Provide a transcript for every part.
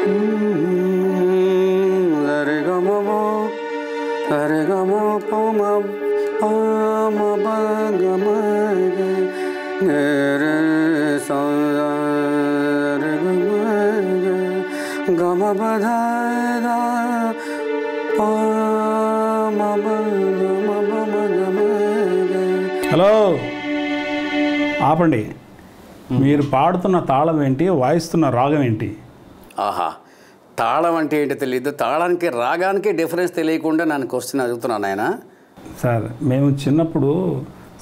Re ga ma pa ma ba ga ma ga re sa re ga ma ba dha da pa ma ba ga ma ba ga ma ga. Hello, ఆపండి. మీరు పాడుతున్న తాళం ఏంటి, వాయిస్తున్న రాగం ఏంటి? ఆహా, తాళం అంటే ఏంటి తెలియదు, తాళానికి రాగానికి డిఫరెన్స్ తెలియకుండా నన్ను క్వశ్చన్ అడుగుతున్నాను ఆయన. సార్, మేము చిన్నప్పుడు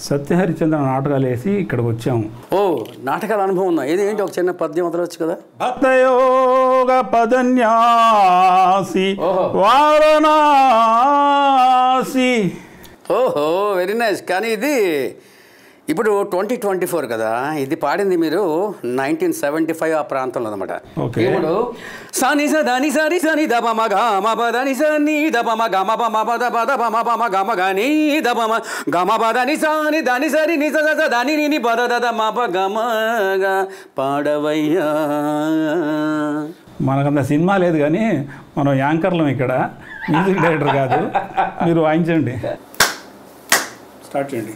సత్యహరిచంద్ర నాటకాలు వేసి ఇక్కడికి వచ్చాము. ఓ, నాటకాల అనుభవం ఉందా? ఇది ఏంటి, ఒక చిన్న పద్యం వదలవచ్చు కదా? భక్తయోగ పదన్యాసి వారణాసి. ఓహో, వెరీ నైస్. కానీ ఇది ఇప్పుడు 2024 కదా, ఇది పాడింది మీరు 1975 ఆ ప్రాంతంలో అనమాట. ఇప్పుడు సాని సని సరి సని దప మగ మ పదని సని దప మగ మ ప మ పద పద ప మ ప మ గ మ గని దప మ గ మ పదని సని దని సరి ని స స దని ని పద దద మ ప గ మ గ పాడవయ్యా. మనకంత సినిమా లేదు కానీ మనం యాంకర్లం ఇక్కడ, మ్యూజిక్ డైరెక్టర్ కాదు. మీరు వాయించండి, స్టార్ట్ చేయండి.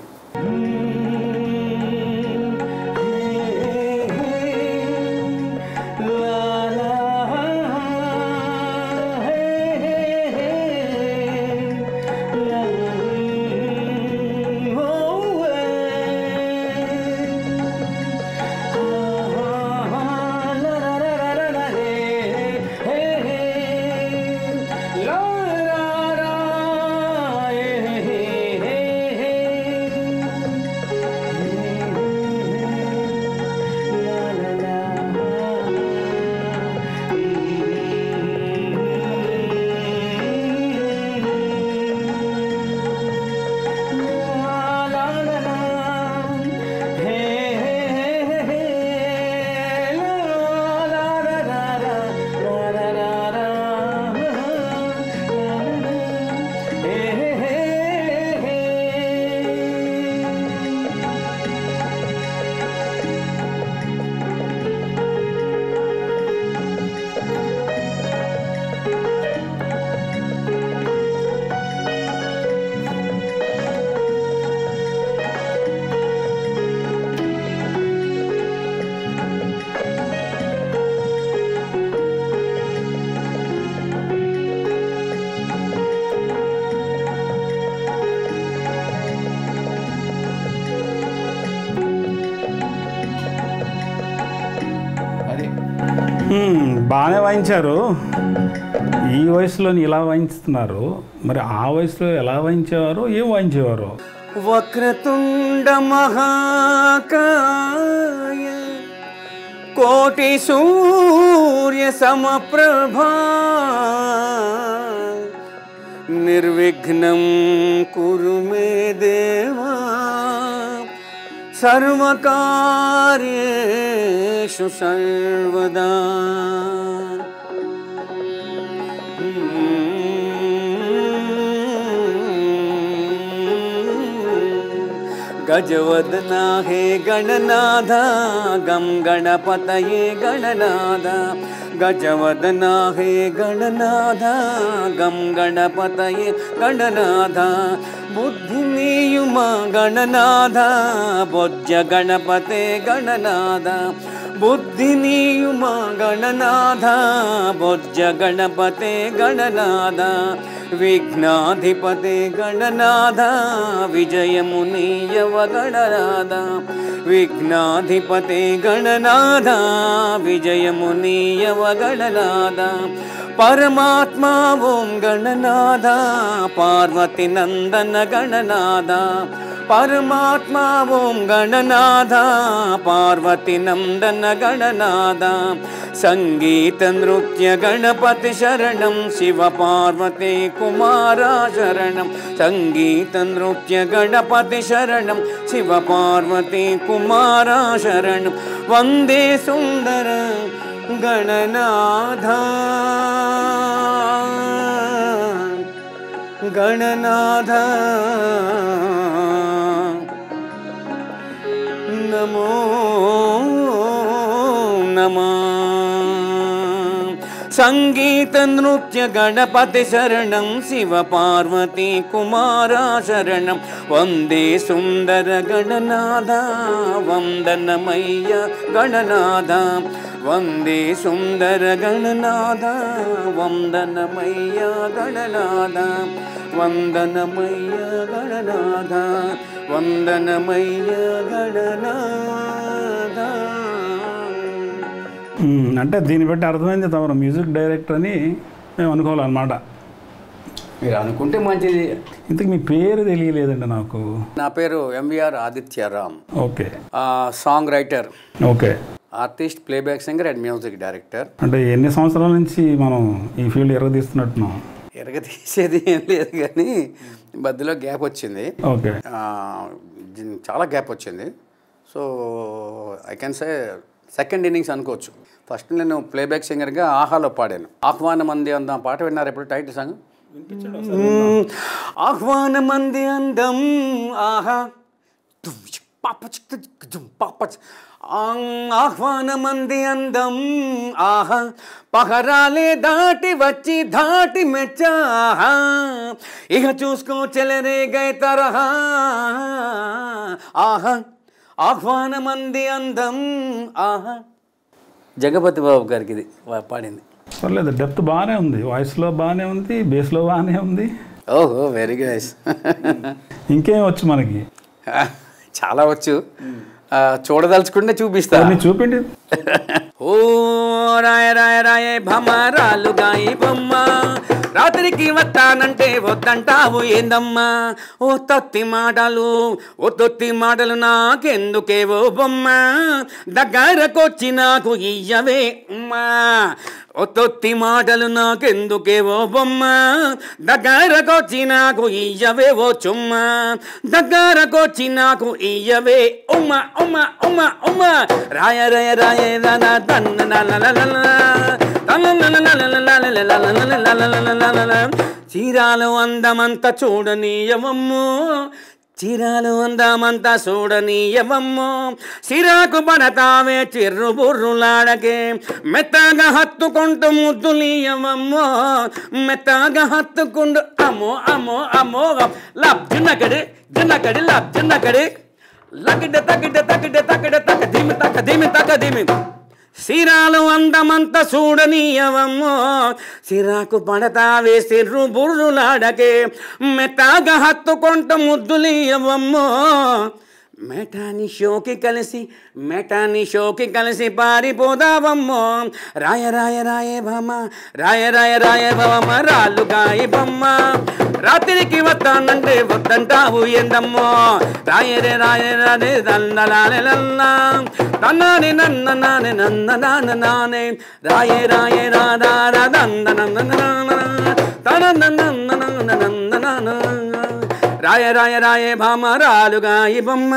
బాగానే వాయించారు. ఈ వయసులో ఇలా వాయిస్తున్నారు, మరి ఆ వయసులో ఎలా వాయించేవారు, ఏం వాయించేవారు? వక్రతుండ మహాకాయ కోటి సూర్య సమప్రభా నిర్విఘ్నం కురు మే దేవా సర్వకార్యేషు సర్వదా. गजवदना हे गणनाथ गम गणपतये गणनाथ गजवदना हे गणनाथ गम गणपतये गणनाथ बुद्धिनीयुमा गणनाथ बोज्ज गणपते गणनाथ बुद्धिनीयुमा गणनाथ बोज्ज गणपते गणनाथ विघ्नाधिपते गणनाथ विजयमुनीयव गणनाथ विघ्नाधिपते गणनाथ विजयमुनीयव गणनाथ परमात्मा ओं गणनाथ पार्वती नंदन गणनाथ परमात्मा ओं गणनाथ पार्वती नंदन गणनाथ संगीत नृत्य गणपति शरणं शिव पार्वती कुमारा शरणं संगीत नृत्य गणपति शरणं शिव पार्वती कुमारा शरणं वंदे सुंदर गणनाथ गणनाथ नमो नमः సంగీత నృత్య గణపతి శరణం శివ పార్వతీ కుమారా శరణం వందే సుందర గణనాథ వందనమయ్య గణనాథ వందే సుందర గణనాథ వందనమయ్య గణనాథ వందనమయ్య గణనాథ వందనమయ్య గణనాథ. అంటే దీన్ని బట్టి అర్థమైంది తమరు మ్యూజిక్ డైరెక్టర్ అని మేము అనుకోవాలన్నమాట. మీరు అనుకుంటే మంచిది. ఇంతకు మీ పేరు తెలియలేదండి నాకు. నా పేరు MVR Adityaram. Okay. Song writer, okay, artist, playback singer and music director. అంటే ఎన్ని సంవత్సరాల నుంచి మనం ఈ ఫీల్డ్ ఎరగదీస్తున్నట్టున్నాం? ఎరగదీసేది ఏం లేదు కానీ మధ్యలో గ్యాప్ వచ్చింది. ఓకే. చాలా గ్యాప్ వచ్చింది. So I can say second innings అనుకోవచ్చు. ఫస్ట్ నేను ప్లేబ్యాక్ సింగర్గా ఆహాలో పాడాను. ఆహ్వాన మంది అందం పాట విన్నారు ఎప్పుడు? టైటిల్ సాంగ్ ఆహ్వాన మంది అందం ఆహా ఆహ్వాన మంది అందం ఆహా పహరాలే దాటి వచ్చి దాటి మెచ్చాహా ఇక చూసుకో చెలరే గై తరహా ఆహా ఆహ్వాన మంది అందం ఆహా. జగపతి బాబు గారికి ఇది పాడింది. పర్లేదు, డెప్త్ బాగానే ఉంది, వాయిస్లో బాగానే ఉంది, బేస్లో బాగానే ఉంది. ఓహో, వెరీ నైస్. ఇంకేం వచ్చు మనకి? చాలా వచ్చు. చూడదలుచుకుంటే చూపిస్తా. చూపిండి. ఓ రాయ రాయ రాయ భమరాలు గాయి బొమ్మ రాత్రికి వస్తానంటే వద్దంటావు ఏందమ్మా? ఓ తొత్తి మాటలు నాకెందుకేవో బొమ్మ దగ్గరకొచ్చి నాకు ఇయ్యవే ఉమ్మా. ఓ తొత్తి మాటలు నాకెందుకేవో బొమ్మ దగ్గరకొచ్చి నాకు ఇయ్యవే ఓ చుమ్మ దగ్గరకొచ్చి నాకు ఇయ్యవే ఉమ్మ ఉమ్మ ఉమ్మ ఉమ్మ రాయ రాయ రాయ చీరాలు అందమంతా చూడనీయవమ్ము చీరాలు అందమంతా చూడనీయవమ్ము సిరాకు పడతావే చిర్రు బుర్రులాడకే మెత్తగా హత్తుకుంటూ ముద్దులీయవమ్మో మెత్తగా హత్తుకుంటూ అమ్మో అమ్మో అమ్మో లబ్ జున్నకడి జున్నకడి లబ్ జున్నకడి లగిడ తగిడ తగిడ తగిడ తక ధీమి తక ధీమి సిరాలు అందమంతా చూడనీయవమ్మో సిరాకు పడతావే సిర్రు బుర్రులాడకే మెత్తగా హత్తుకుంటూ ముద్దులీయవమ్మో మెటాని షోకి కలిసి పారిపోదావమ్మో రాయ రాయ రాయ భమ రాయ రాయ రాయ భమ రాళ్ళుగాయి బొమ్మ రాత్రికి వస్తానంటే వద్దంటావు ఏందమ్మో రాయ రే రాయ రే దండలానే తన్నాని నన్న నానే నన్న నాన్న నానే రాయ రాయ రాధా దంద నంద తన నంద నంద నాన్న రాయ రాయ రాయ భామరాలుగా ఈ బొమ్మ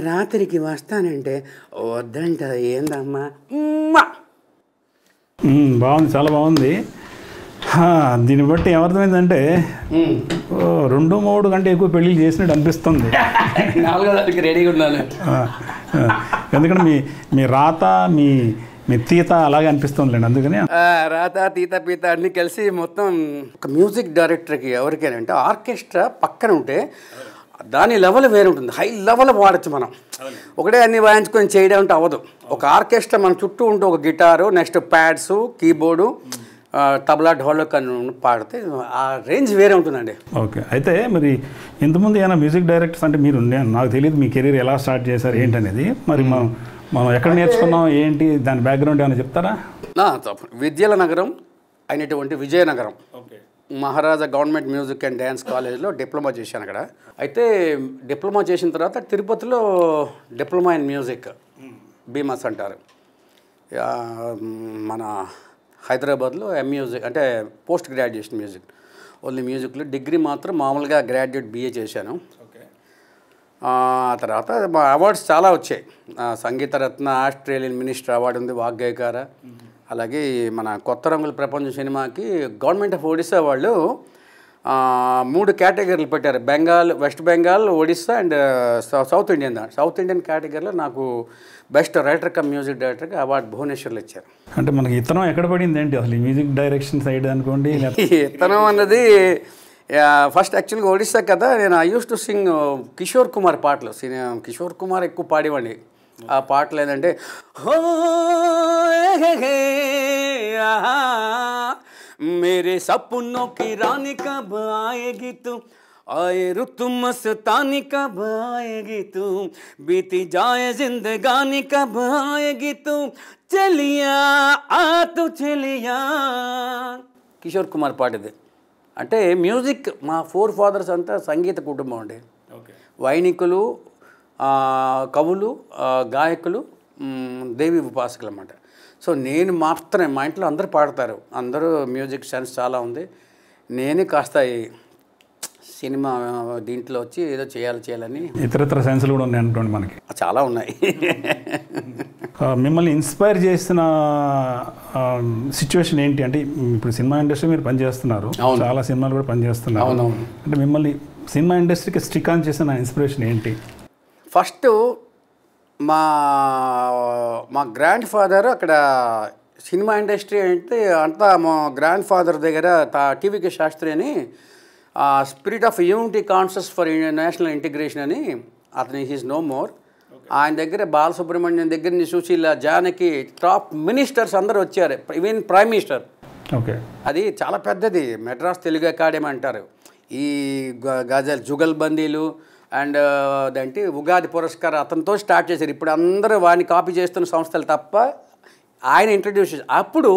రాత్రికి వస్తానంటే వద్దంట ఏందమ్మా. బాగుంది, చాలా బాగుంది. దీన్ని బట్టి ఏమర్థమైందంటే 2-3 కంటే ఎక్కువ పెళ్ళిళ్ళు చేసినట్టు అనిపిస్తుంది. 4వ దానికి రెడీగా ఉన్నాను. ఎందుకంటే మీ రాత మీ తీత అలాగే అనిపిస్తుందిలేండి. అందుకని రాత తీత పీత అన్నీ కలిసి మొత్తం ఒక మ్యూజిక్ డైరెక్టర్కి ఎవరికైనా అంటే ఆర్కెస్ట్రా పక్కన ఉంటే దాని లెవెల్ వేరే ఉంటుంది. హై లెవెల్ వాడచ్చు మనం. ఒకటే అన్ని వాయించుకొని చేయడం అంటే అవ్వదు. ఒక ఆర్కెస్ట్రా మన చుట్టూ ఉంటే ఒక guitar, next pads, keyboard, tabla, dholak అని పాడితే ఆ రేంజ్ వేరే ఉంటుందండి. ఓకే. అయితే మరి ఇంతకుముందు ఏమైనా మ్యూజిక్ డైరెక్టర్స్ అంటే మీరు నాకు తెలియదు మీ కెరీర్ ఎలా స్టార్ట్ చేశారు ఏంటనేది. మరి మనం ఎక్కడ నేర్చుకున్నాం ఏంటి దాని బ్యాక్గ్రౌండ్ ఏమైనా చెప్తారా? విద్యల నగరం అయినటువంటి విజయనగరం మహారాజా గవర్నమెంట్ మ్యూజిక్ అండ్ డ్యాన్స్ కాలేజ్లో డిప్లొమా చేశాను అక్కడ. అయితే డిప్లొమా చేసిన తర్వాత తిరుపతిలో డిప్లొమా ఇన్ మ్యూజిక్ బీమాస్ అంటారు. మన హైదరాబాద్లో మ్యూజిక్ అంటే పోస్ట్ గ్రాడ్యుయేషన్ మ్యూజిక్ ఓన్లీ మ్యూజిక్లో డిగ్రీ మాత్రం మామూలుగా గ్రాడ్యుయేట్ BA చేశాను. ఆ తర్వాత మా అవార్డ్స్ చాలా వచ్చాయి. సంగీతరత్న, ఆస్ట్రేలియన్ మినిస్టర్ అవార్డు ఉంది, వాగ్గేయకార. అలాగే మన కొత్త రంగుల ప్రపంచం సినిమాకి గవర్నమెంట్ ఆఫ్ ఒడిశా వాళ్ళు 3 కేటగిరీలు పెట్టారు. Bengal, west Bengal, Odisha and south Indian. South Indian కేటగిరీలో నాకు బెస్ట్ రైటర్ కమ్ మ్యూజిక్ డైరెక్టర్గా అవార్డు భువనేశ్వర్లో ఇచ్చారు. అంటే మనకి ఇతనం ఎక్కడ పడింది ఏంటి అసలు, ఈ మ్యూజిక్ డైరెక్షన్ సైడ్ అనుకోండి? ఇతనం అన్నది ఫస్ట్ యాక్చువల్గా ఒడిస్సా కదా, నేను I use to sing Kishore Kumar పాటలు. కిషోర్ కుమార్ ఎక్కువ పాడేవాడిని. ఆ పాటలు ఏంటంటే మేరే సపనోं की रानी कब आएगी तू, आए रुत मस्तानी कब आएगी तू, बीती जाए जिंदगानी कब आएगी तू, चलिया आ तू चलिया. కిషోర్ కుమార్ పాటది. అంటే మ్యూజిక్ మా 4 ఫాదర్స్ అంతా సంగీత కుటుంబం అండి. వైణికులు, కవులు, గాయకులు, దేవి ఉపాసకులు అన్నమాట. సో నేను మాత్రమే, మా ఇంట్లో అందరూ పాడతారు, అందరూ మ్యూజిక్ సెన్స్ చాలా ఉంది. నేనే కాస్త సినిమా దీంట్లో వచ్చి ఏదో చేయాలని. ఇతరత్ర సెన్స్లు కూడా ఉన్నాయి అనుకోండి, మనకి చాలా ఉన్నాయి. మిమ్మల్ని ఇన్స్పైర్ చేసిన సిచ్యువేషన్ ఏంటి? అంటే ఇప్పుడు సినిమా ఇండస్ట్రీ మీరు పనిచేస్తున్నారు, చాలా సినిమాలు కూడా పనిచేస్తున్నారు. అంటే మిమ్మల్ని సినిమా ఇండస్ట్రీకి స్టిక్ ఆన్ చేసిన ఇన్స్పిరేషన్ ఏంటి? ఫస్ట్ మా గ్రాండ్ ఫాదర్ అక్కడ సినిమా ఇండస్ట్రీ అంటే అంతా మా గ్రాండ్ ఫాదర్ దగ్గర టీవీకే శాస్త్రి అని spirit of unity conscious for national integration అని అతని హీస్ నో మోర్. ఆయన దగ్గర బాలసుబ్రహ్మణ్యం దగ్గర నుంచి సుశీల, జానకి, టాప్ మినిస్టర్స్ అందరూ వచ్చారు, ఈవెన్ ప్రైమ్ మినిస్టర్. ఓకే, అది చాలా పెద్దది. మెడ్రాస్ తెలుగు అకాడమీ అంటారు. ఈ గజల్ జుగల్బందీలు అండ్ అదేంటి ఉగాది పురస్కారం అతనితో స్టార్ట్ చేశారు. ఇప్పుడు అందరూ వాడిని కాపీ చేస్తున్న సంస్థలు తప్ప ఆయన ఇంట్రడ్యూస్ చేశారు. అప్పుడు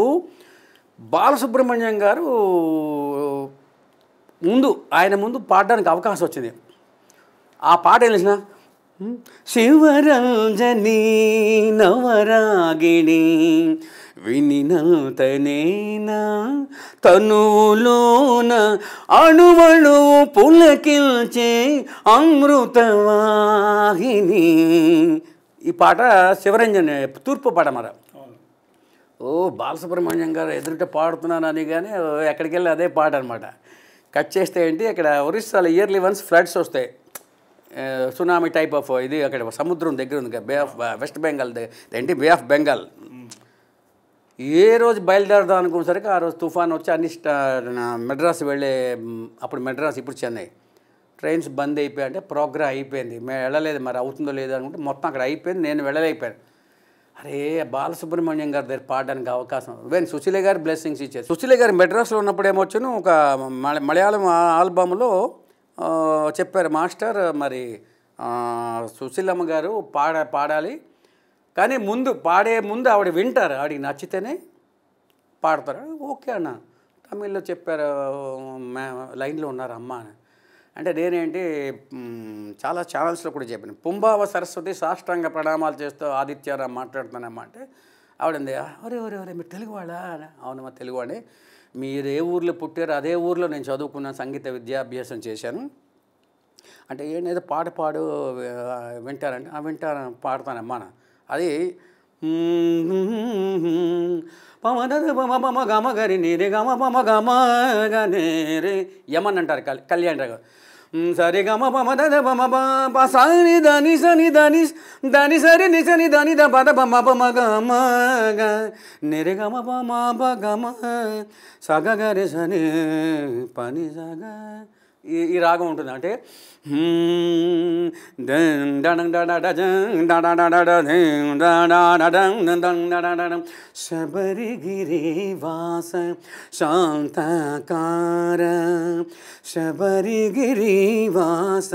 బాలసుబ్రహ్మణ్యం గారు ఆయన ముందు పాడడానికి అవకాశం వచ్చింది. ఆ పాట ఏం తెలిసిన, శివరంజని నవరాగిణి వినినంతనేనా తనువులోన అణువణువు పులకిల్చే అమృతవాహిని. ఈ పాట శివరంజన్ తూర్పు పడమర. ఓ బాలసుబ్రహ్మణ్యం గారు ఎదురుట పాడుతున్నానని కానీ ఎక్కడికి వెళ్ళి అదే పాట అనమాట. కట్ చేస్తే ఏంటి, అక్కడ ఒరిస్సాలో ఇయర్లీ వన్స్ ఫ్లడ్స్ వస్తాయి, సునామీ టైప్ ఆఫ్ ఇది. అక్కడ సముద్రం దగ్గర ఉంది, బే ఆఫ్ వెస్ట్ బెంగాల్ ఏంటి, బే ఆఫ్ బెంగాల్. ఏ రోజు బయలుదేరదాం అనుకునేసరికి ఆ రోజు తుఫాన్ వచ్చి అన్ని మెడ్రాస్ వెళ్ళే, అప్పుడు మెడ్రాస్ ఇప్పుడు చెన్నై, ట్రైన్స్ బంద్ అయిపోయాయి. అంటే ప్రోగ్రామ్ అయిపోయింది, మేము వెళ్ళలేదు, మరి అవుతుందో లేదో అనుకుంటే మొత్తం అక్కడ అయిపోయింది, నేను వెళ్ళలేకపోయాను. అరే బాలసుబ్రహ్మణ్యం గారి దగ్గర పాడడానికి అవకాశం, ఈవెన్ సుశీల గారి బ్లెస్సింగ్స్ ఇచ్చారు. సుశీల గారు మెడ్రాస్లో ఉన్నప్పుడు ఏమొచ్చాను, ఒక మలయాళం ఆల్బమ్లో చెప్పారు మాస్టర్, మరి సుశీలమ్మ గారు పాడాలి, కానీ పాడే ముందు ఆవిడ వింటారు, ఆవిడకి నచ్చితేనే పాడతారు. ఓకే అన్న, తమిళ్లో చెప్పారు, లైన్లో ఉన్నారు అమ్మ అని. అంటే నేనేంటి చాలా ఛానల్స్లో కూడా చెప్పాను, పుంబావ సరస్వతి సాష్టాంగ ప్రణామాలు చేస్తూ ఆదిత్యరావు మాట్లాడుతున్నానమ్మా అంటే ఆవిడంది, ఒరే మీరు తెలుగువాడా? అవునమ్మా తెలుగువాడే. మీరు ఏ ఊర్లో పుట్టారో అదే ఊర్లో నేను చదువుకున్నాను, సంగీత విద్యాభ్యాసం చేశాను. అంటే ఏదో పాడు వింటారంటే వింటాను, పాడతానమ్మా. అది పమ గమ గరి నీరే గమ పమ గమ గనే రే యమన్ అంటారు కళ్యాణ్ రావు. సరి గమ పమ దద పమ ప సని దని సని దని దని సరి ని సని దని ద పద పమ పమ గమ గ నిరే గమ పమ ప గమ సగ గరి సని పని సగ ఈ రాగం ఉంటుంది. అంటే శబరిగిరి వాస శాంతకార శబరిగిరి వాస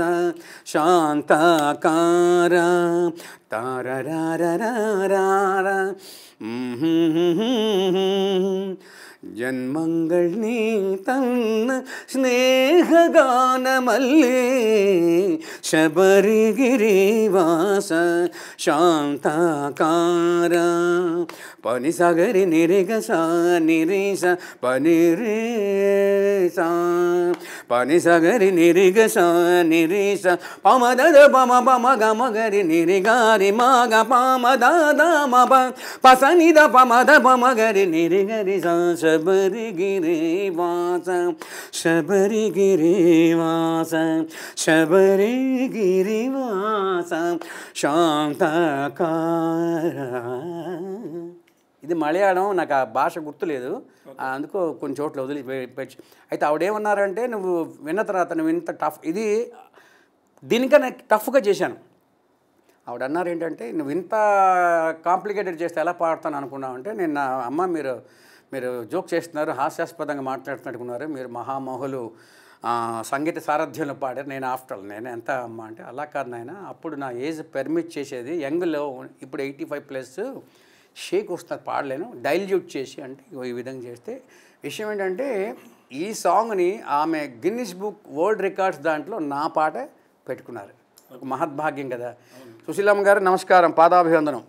శాంతకార తారరారరార ജന്മങ്ങൾ നീ തന്ന സ്നേഹഗാനമല്ലേ ശബരിഗിരിവാസ ശാന്തകാര പനി സഗരി നിരിഗസ നിരിസ പനിരേസ പനി സഗരി നിരിഗസ നിരിസ പമദ പമ പമ ഗമ ഗരി നിരിഗാരി മഗ പമ ദ മ പ പസനി ద పమద పమ గరి నిరి గరి స శబరిగిరివాస శబరిగిరివాస శబరిగిరివాస శాంతకార. ఇది మలయాళం, నాకు ఆ భాష గుర్తులేదు, అందుకో కొన్ని చోట్ల వదిలిపెట్టి. అయితే ఆవిడేమన్నారంటే, నువ్వు విన్న తర్వాత నువ్వు ఇంత టఫ్, ఇది దీనికన్నా టఫ్గా చేశాను. ఆవిడ అన్నారు ఏంటంటే, నువ్వు ఇంత కాంప్లికేటెడ్ చేస్తే ఎలా పాడతాను అనుకున్నావు అంటే, నేను నా అమ్మ మీరు జోక్ చేస్తున్నారు, హాస్యాస్పదంగా మాట్లాడుతున్నట్టుకున్నారు, మీరు మహామహులు సంగీత సారథ్యంలో పాడారు, నేను ఆఫ్టర్ నేను ఎంత అమ్మ అంటే, అలా కాదు నాయన, అప్పుడు నా ఏజ్ పెర్మిట్ చేసేది, యంగ్లో ఇప్పుడు 85+ షేక్ వస్తుంది, పాడలేను, డైల్యూట్ చేసి అంటే ఈ విధంగా చేస్తే. విషయం ఏంటంటే, ఈ సాంగ్ని ఆమె గిన్నిస్ బుక్ వరల్డ్ రికార్డ్స్ దాంట్లో నా పాట పెట్టుకున్నారు. ఒక మహద్భాగ్యం కదా. సుశీలమ్మ గారు నమస్కారం, పాదాభివందనం.